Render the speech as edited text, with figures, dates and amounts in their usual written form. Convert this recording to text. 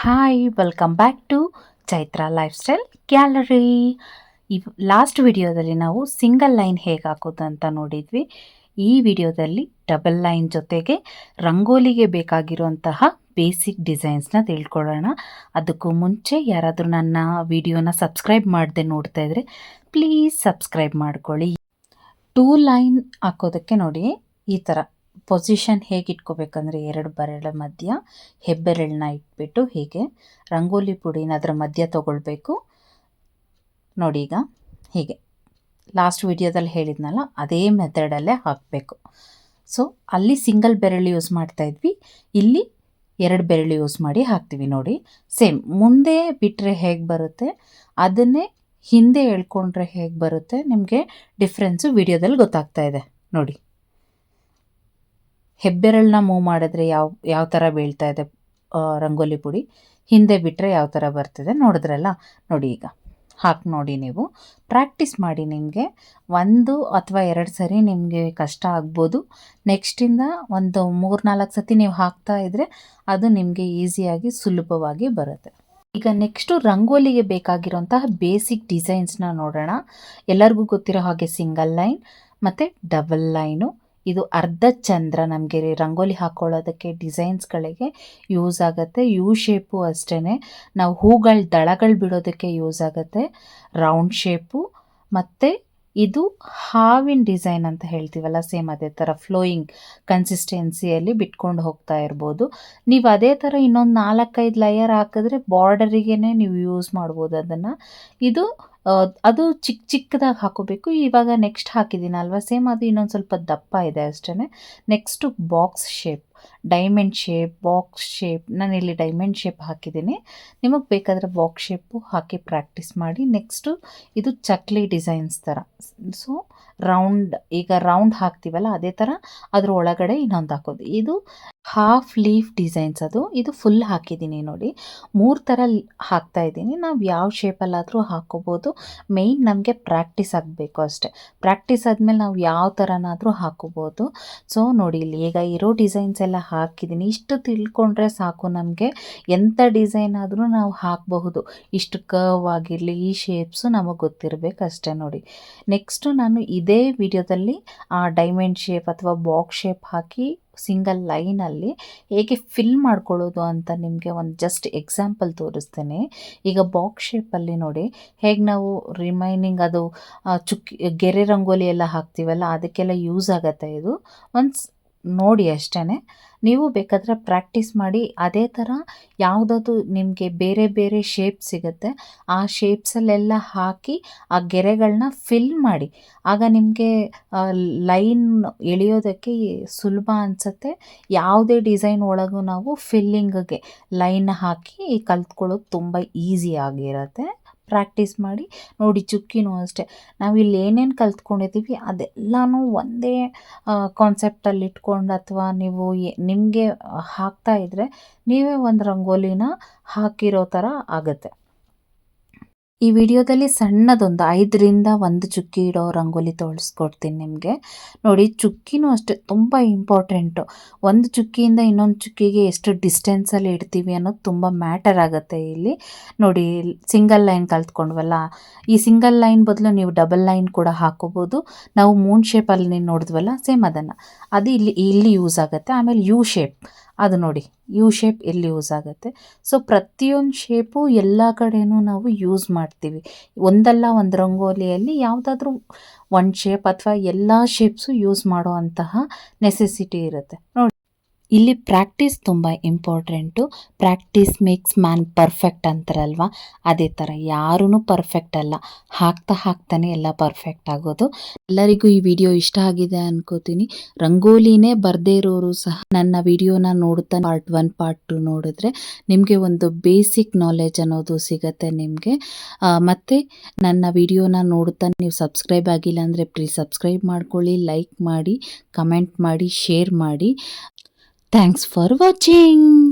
Hi, welcome back to Chaitra lifestyle gallery. Last ವಿಡಿಯೋದಲ್ಲಿ ನಾವು single line ಹೇಗೆ ಹಾಕೋದು ಅಂತ ನೋಡಿದ್ವಿ. ಈ ವಿಡಿಯೋದಲ್ಲಿ ಡಬಲ್ ಲೈನ್ ಜೊತೆಗೆ ರಂಗೋಲಿಗೆ ಬೇಕಾಗಿರುವಂತಹ ಬೇಸಿಕ್ ಡಿಸೈನ್ಸ್ನ ತಿಳ್ಕೊಳ್ಳೋಣ. ಅದಕ್ಕೂ ಮುಂಚೆ ಯಾರಾದರೂ ನನ್ನ ವಿಡಿಯೋನ ಸಬ್ಸ್ಕ್ರೈಬ್ ಮಾಡದೆ ನೋಡ್ತಾ ಇದ್ರೆ ಪ್ಲೀಸ್ ಸಬ್ಸ್ಕ್ರೈಬ್ ಮಾಡ್ಕೊಳ್ಳಿ. 2 ಲೈನ್ ಹಾಕೋದಕ್ಕೆ ನೋಡಿ ಈ ಥರ ಪೊಸಿಷನ್ ಹೇಗೆ ಇಟ್ಕೋಬೇಕಂದ್ರೆ, 2 ಬೆರಳ ಮಧ್ಯ ಹೆಬ್ಬೆರಳನ್ನ ಇಟ್ಬಿಟ್ಟು ಹೀಗೆ ರಂಗೋಲಿ ಪುಡಿನ ಅದರ ಮಧ್ಯ ತೊಗೊಳ್ಬೇಕು. ನೋಡಿ, ಈಗ ಹೀಗೆ ಲಾಸ್ಟ್ ವಿಡಿಯೋದಲ್ಲಿ ಹೇಳಿದ್ನಲ್ಲ ಅದೇ ಮೆಥಡಲ್ಲೇ ಹಾಕಬೇಕು. ಸೊ ಅಲ್ಲಿ ಸಿಂಗಲ್ ಬೆರಳು ಯೂಸ್ ಮಾಡ್ತಾ ಇದ್ವಿ, ಇಲ್ಲಿ 2 ಬೆರಳು ಯೂಸ್ ಮಾಡಿ ಹಾಕ್ತೀವಿ. ನೋಡಿ, ಸೇಮ್ ಮುಂದೆ ಬಿಟ್ಟರೆ ಹೇಗೆ ಬರುತ್ತೆ ಅದನ್ನೇ ಹಿಂದೆ ಎಳ್ಕೊಂಡ್ರೆ ಹೇಗೆ ಬರುತ್ತೆ ನಿಮಗೆ ಡಿಫ್ರೆನ್ಸು ವಿಡಿಯೋದಲ್ಲಿ ಗೊತ್ತಾಗ್ತಾ ಇದೆ. ನೋಡಿ, ಹೆಬ್ಬೆರಳನ್ನ ಮೂವ್ ಮಾಡಿದ್ರೆ ಯಾವ ಥರ ಬೀಳ್ತಾ ಇದೆ ರಂಗೋಲಿ ಪುಡಿ, ಹಿಂದೆ ಬಿಟ್ಟರೆ ಯಾವ ಥರ ಬರ್ತಿದೆ ನೋಡಿದ್ರಲ್ಲ. ನೋಡಿ, ಈಗ ಹಾಕಿ ನೋಡಿ, ನೀವು ಪ್ರಾಕ್ಟೀಸ್ ಮಾಡಿ. ನಿಮಗೆ 1 ಅಥವಾ 2 ಸರಿ ನಿಮಗೆ ಕಷ್ಟ ಆಗ್ಬೋದು. ನೆಕ್ಸ್ಟಿಂದ ಒಂದು 3-4 ಸತಿ ನೀವು ಹಾಕ್ತಾ ಇದ್ದರೆ ಅದು ನಿಮಗೆ ಈಸಿಯಾಗಿ ಸುಲಭವಾಗಿ ಬರುತ್ತೆ. ಈಗ ನೆಕ್ಸ್ಟು ರಂಗೋಲಿಗೆ ಬೇಕಾಗಿರೋಂತಹ ಬೇಸಿಕ್ ಡಿಸೈನ್ಸ್ನ ನೋಡೋಣ. ಎಲ್ಲರಿಗೂ ಗೊತ್ತಿರೋ ಹಾಗೆ ಸಿಂಗಲ್ ಲೈನ್ ಮತ್ತು ಡಬಲ್ ಲೈನು. ಇದು ಅರ್ಧ ಚಂದ್ರ ನಮಗೆ ರಂಗೋಲಿ ಹಾಕ್ಕೊಳ್ಳೋದಕ್ಕೆ ಡಿಸೈನ್ಸ್ಗಳಿಗೆ ಯೂಸ್ ಆಗುತ್ತೆ. ಯು ಶೇಪು ಅಷ್ಟೇ, ನಾವು ಹೂಗಳ ದಳಗಳು ಬಿಡೋದಕ್ಕೆ ಯೂಸ್ ಆಗುತ್ತೆ. ರೌಂಡ್ ಶೇಪು ಮತ್ತು ಇದು ಹಾವಿನ ಡಿಸೈನ್ ಅಂತ ಹೇಳ್ತೀವಲ್ಲ, ಸೇಮ್ ಅದೇ ಥರ ಫ್ಲೋಯಿಂಗ್ ಕನ್ಸಿಸ್ಟೆನ್ಸಿಯಲ್ಲಿ ಬಿಟ್ಕೊಂಡು ಹೋಗ್ತಾ ಇರ್ಬೋದು. ನೀವು ಅದೇ ಥರ ಇನ್ನೊಂದು 4-5 ಲೇಯರ್ ಹಾಕಿದ್ರೆ ಬಾರ್ಡರಿಗೇ ನೀವು ಯೂಸ್ ಮಾಡ್ಬೋದು ಅದನ್ನು. ಅದು ಚಿಕ್ಕದಾಗಿ ಹಾಕೋಬೇಕು. ಇವಾಗ ನೆಕ್ಸ್ಟ್ ಹಾಕಿದ್ದೀನಲ್ವ ಸೇಮ್, ಅದು ಇನ್ನೊಂದು ಸ್ವಲ್ಪ ದಪ್ಪ ಇದೆ ಅಷ್ಟೇ. Next box shape, diamond shape, box shape. ನಾನಿಲ್ಲಿ ಡೈಮಂಡ್ ಶೇಪ್ ಹಾಕಿದ್ದೀನಿ, ನಿಮಗೆ ಬೇಕಾದರೆ ಬಾಕ್ಸ್ ಶೇಪು ಹಾಕಿ ಪ್ರಾಕ್ಟೀಸ್ ಮಾಡಿ. ನೆಕ್ಸ್ಟು ಇದು ಚಕ್ಲಿ ಡಿಸೈನ್ಸ್ ಥರ. ಸೊ ಈಗ ರೌಂಡ್ ಹಾಕ್ತೀವಲ್ಲ ಅದೇ ಥರ ಅದ್ರ ಒಳಗಡೆ ಇನ್ನೊಂದು ಹಾಕೋದು. ಇದು ಹಾಫ್ ಲೀಫ್ ಡಿಸೈನ್ಸ್, ಇದು ಫುಲ್ ಹಾಕಿದ್ದೀನಿ. ನೋಡಿ, 3 ಥರ ಹಾಕ್ತಾ ಇದ್ದೀನಿ. ನಾವು ಯಾವ ಶೇಪಲ್ಲಾದರೂ ಹಾಕೋಬೋದು. ಮೇಯ್ನ್ ನಮಗೆ ಪ್ರಾಕ್ಟೀಸ್ ಆಗಬೇಕು ಅಷ್ಟೆ. ಪ್ರಾಕ್ಟೀಸ್ ಆದಮೇಲೆ ನಾವು ಯಾವ ಥರನಾದರೂ ಹಾಕೋಬೋದು. ಸೊ ನೋಡಿ, ಇಲ್ಲಿ ಈಗ ಇರೋ ಡಿಸೈನ್ಸ್ ಎಲ್ಲ ಹಾಕಿದ್ದೀನಿ. ಇಷ್ಟು ತಿಳ್ಕೊಂಡ್ರೆ ಸಾಕು, ನಮಗೆ ಎಂಥ ಡಿಸೈನ್ ಆದರೂ ನಾವು ಹಾಕಬಹುದು. ಇಷ್ಟು ಕರ್ವ್ ಆಗಿರಲಿ, ಈ ಶೇಪ್ಸು ನಮಗೆ ಗೊತ್ತಿರಬೇಕಷ್ಟೇ. ನೋಡಿ, ನೆಕ್ಸ್ಟು ನಾನು ಇದೇ ವಿಡಿಯೋದಲ್ಲಿ ಡೈಮಂಡ್ ಶೇಪ್ ಅಥವಾ ಬಾಕ್ಸ್ ಶೇಪ್ ಹಾಕಿ ಸಿಂಗಲ್ ಲೈನಲ್ಲಿ ಹೇಗೆ ಫಿಲ್ ಮಾಡ್ಕೊಳ್ಳೋದು ಅಂತ ನಿಮಗೆ ಒಂದು ಜಸ್ಟ್ ಎಕ್ಸಾಂಪಲ್ ತೋರಿಸ್ತೇನೆ. ಈಗ ಬಾಕ್ಸ್ ಶೇಪಲ್ಲಿ ನೋಡಿ ಹೇಗೆ ನಾವು ರಿಮೈನಿಂಗ್ ಅದು ಗೆರೆ ರಂಗೋಲಿ ಎಲ್ಲ ಹಾಕ್ತೀವಲ್ಲ ಅದಕ್ಕೆಲ್ಲ ಯೂಸ್ ಆಗುತ್ತೆ. ಇದು ಒನ್ಸ್ ನೋಡಿ ಅಷ್ಟೇ. ನೀವು ಬೇಕಾದರೆ ಪ್ರಾಕ್ಟೀಸ್ ಮಾಡಿ. ಅದೇ ಥರ ಯಾವುದಾದ್ರು ನಿಮಗೆ ಬೇರೆ ಬೇರೆ ಶೇಪ್ ಸಿಗುತ್ತೆ, ಆ ಶೇಪ್ಸಲ್ಲೆಲ್ಲ ಹಾಕಿ ಆ ಗೆರೆಗಳನ್ನ ಫಿಲ್ ಮಾಡಿ. ಆಗ ನಿಮಗೆ ಲೈನ್ ಎಳೆಯೋದಕ್ಕೆ ಸುಲಭ ಅನಿಸುತ್ತೆ. ಯಾವುದೇ ಡಿಸೈನ್ ಒಳಗೂ ನಾವು ಫಿಲ್ಲಿಂಗ್ಗೆ ಲೈನ್ ಹಾಕಿ ಕಲ್ತ್ಕೊಳ್ಳೋದು ತುಂಬ ಈಸಿ ಆಗಿರುತ್ತೆ. ಪ್ರಾಕ್ಟೀಸ್ ಮಾಡಿ ನೋಡಿ. ಚುಕ್ಕಿನೂ ಅಷ್ಟೇ, ನಾವು ಇಲ್ಲಿ ಏನೇನು ಕಲ್ತ್ಕೊಂಡಿದ್ದೀವಿ ಅದೆಲ್ಲನೂ ಒಂದೇ ಕಾನ್ಸೆಪ್ಟಲ್ಲಿ ಇಟ್ಕೊಂಡು ಅಥವಾ ನೀವು ನಿಮಗೆ ಹಾಕ್ತಾ ಇದ್ದರೆ ನೀವೇ ಒಂದು ರಂಗೋಲಿನ ಹಾಕಿರೋ ಥರ ಆಗುತ್ತೆ. ಈ ವಿಡಿಯೋದಲ್ಲಿ ಸಣ್ಣದೊಂದು 5ರಿಂದ 1 ಚುಕ್ಕಿ ಇಡೋ ರಂಗೋಲಿ ತೋರಿಸ್ಕೊಡ್ತೀನಿ ನಿಮಗೆ. ನೋಡಿ, ಚುಕ್ಕಿನೂ ಅಷ್ಟೇ ತುಂಬ ಇಂಪಾರ್ಟೆಂಟು. ಒಂದು ಚುಕ್ಕಿಯಿಂದ ಇನ್ನೊಂದು ಚುಕ್ಕಿಗೆ ಎಷ್ಟು ಡಿಸ್ಟೆನ್ಸಲ್ಲಿ ಇಡ್ತೀವಿ ಅನ್ನೋದು ತುಂಬ ಮ್ಯಾಟರ್ ಆಗುತ್ತೆ ಇಲ್ಲಿ. ನೋಡಿ, ಸಿಂಗಲ್ ಲೈನ್ ಕಲ್ತ್ಕೊಂಡ್ವಲ್ಲ, ಈ ಸಿಂಗಲ್ ಲೈನ್ ಬದಲು ನೀವು ಡಬಲ್ ಲೈನ್ ಕೂಡ ಹಾಕೋಬೋದು. ನಾವು ಮೂನ್ ಶೇಪಲ್ಲಿ ನೋಡಿದ್ವಲ್ಲ ಸೇಮ್ ಅದನ್ನು, ಅದು ಇಲ್ಲಿ ಯೂಸ್ ಆಗುತ್ತೆ. ಆಮೇಲೆ ಯು ಶೇಪ್, ಅದು ನೋಡಿ ಯು ಶೇಪ್ ಎಲ್ಲಿ ಯೂಸ್ ಆಗುತ್ತೆ. ಸೊ ಪ್ರತಿಯೊಂದು ಶೇಪು ಎಲ್ಲ ಕಡೆನೂ ನಾವು ಯೂಸ್ ಮಾಡ್ತೀವಿ. ಒಂದಲ್ಲ ಒಂದು ರಂಗೋಲಿಯಲ್ಲಿ ಯಾವುದಾದ್ರೂ ಒಂದು ಶೇಪ್ ಅಥವಾ ಎಲ್ಲ ಶೇಪ್ಸು ಯೂಸ್ ಮಾಡೋ ಅಂತಹ ನೆಸೆಸಿಟಿ ಇರುತ್ತೆ. ನೋಡಿ, ಇಲ್ಲಿ ಪ್ರಾಕ್ಟೀಸ್ ತುಂಬ important. Practice makes man perfect ಅಂತಾರಲ್ವ, ಅದೇ ಥರ ಯಾರೂ ಪರ್ಫೆಕ್ಟ್ ಅಲ್ಲ, ಹಾಕ್ತಾನೆ ಎಲ್ಲ ಪರ್ಫೆಕ್ಟ್ ಆಗೋದು. ಎಲ್ಲರಿಗೂ ಈ ವಿಡಿಯೋ ಇಷ್ಟ ಆಗಿದೆ ಅನ್ಕೋತೀನಿ. ರಂಗೋಲಿನೇ ಬರದೇ ಇರೋರು ಸಹ ನನ್ನ ವಿಡಿಯೋನ ನೋಡುತ್ತಾ ಪಾರ್ಟ್ 1 ಪಾರ್ಟ್ 2 ನೋಡಿದ್ರೆ ನಿಮಗೆ ಒಂದು ಬೇಸಿಕ್ ನಾಲೆಜ್ ಅನ್ನೋದು ಸಿಗುತ್ತೆ ನಿಮಗೆ. ಮತ್ತು ನನ್ನ ವಿಡಿಯೋನ ನೋಡುತ್ತಾ ನೀವು ಸಬ್ಸ್ಕ್ರೈಬ್ ಆಗಿಲ್ಲ ಅಂದರೆ ಪ್ಲೀಸ್ ಸಬ್ಸ್ಕ್ರೈಬ್ ಮಾಡ್ಕೊಳ್ಳಿ, ಲೈಕ್ ಮಾಡಿ, ಕಮೆಂಟ್ ಮಾಡಿ, ಶೇರ್ ಮಾಡಿ. Thanks for watching.